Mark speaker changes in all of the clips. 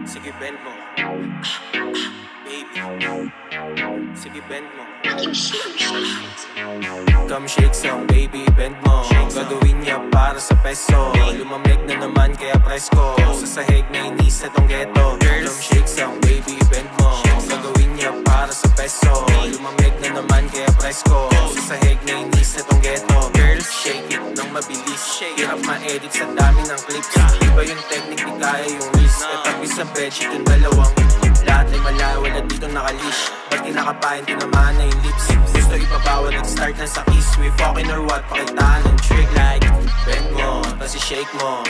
Speaker 1: Sige, bend mo. Baby. Sige, bend mo. Come shake some, baby, bend mo. Gagawin niya para sa peso. Lumamig na naman kaya presko. Sa sahig na inis na tong ghetto. Come shake some, baby, bend mo. Gagawin niya para sa peso. Lumamig na naman kaya presko. Sa sahig na inis na tong ghetto. Girls, shake it nang mabilis. Hirap ma-edit sa dami ng clips. Iba yung technique, di kaya yung wrist. Katabi sa bedsheet yung dalawang lahat ay malayo, wala dito nakalish. Ba't kinakabayan, di naman na yung lips. Gusto ipabawal, nag-start na sa kiss. We fucking or what, pakitaan ng trick. Like, bend mo, tas i-shake mo.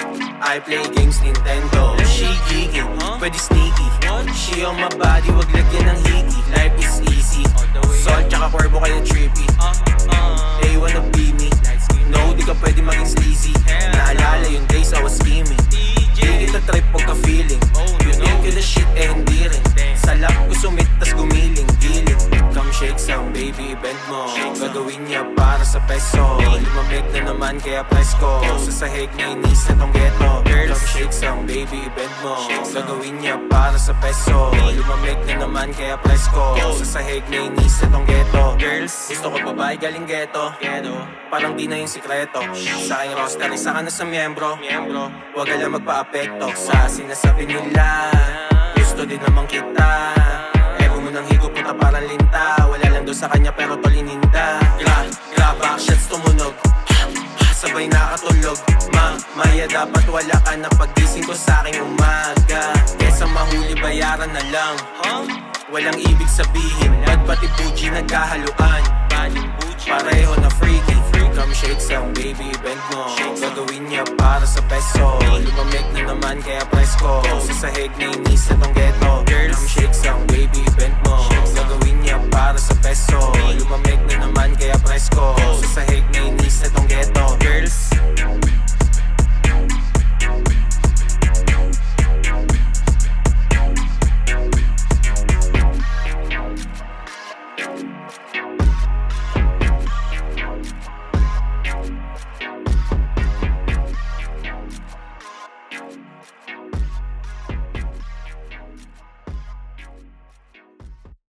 Speaker 1: I play games Nintendo. She geeky, pwede sneaky. She on my body, wag lagyan ng hiki. Life is easy, Salt tsaka Corbo kaya trippy. They wanna be me. No, di ka pwede maging sleazy. Naalala yung days I was scheming. Di kita trip pagka-feeling. You think you the shit, eh hindi rin. Salak ko sumit, tas gumiling, giling. Come shake some, baby, bend mo. Gagawin niya para sa peso. Lumamig na naman kaya presko. Sa sahig na inis na tong ghetto. Come shake some, baby, bend mo. Gagawin niya para sa peso. Lumamig na naman kaya presko. Sa sahig na inis na tong ghetto. Girls, gusto ko babae galing ghetto. Parang di na yung sikreto. Sa aking roster, isa ka na sa miyembro. Huwag ka lang magpa-apekto sa sinasabi nila. Gusto din naman kita. Ego mo nang higop, puta parang linta. Wala lang doon sa kanya pero tolininda. Backshots tumunog. Sabay nakatulog. Maya dapat wala ka na paggising ko sa aking umaga. Kesa mahuli bayaran na lang. Walang ibig sabihin, ba't pati Fuji nagkahaluan? Pareho na freaky. Come shake some, baby, bend mo. Gagawin niya para sa peso. Lumamig na naman kaya presko. Sa sahig na inis na tong ghetto. Come shake some, baby, bend mo. Gagawin niya para sa peso. Lumamig na naman kaya presko.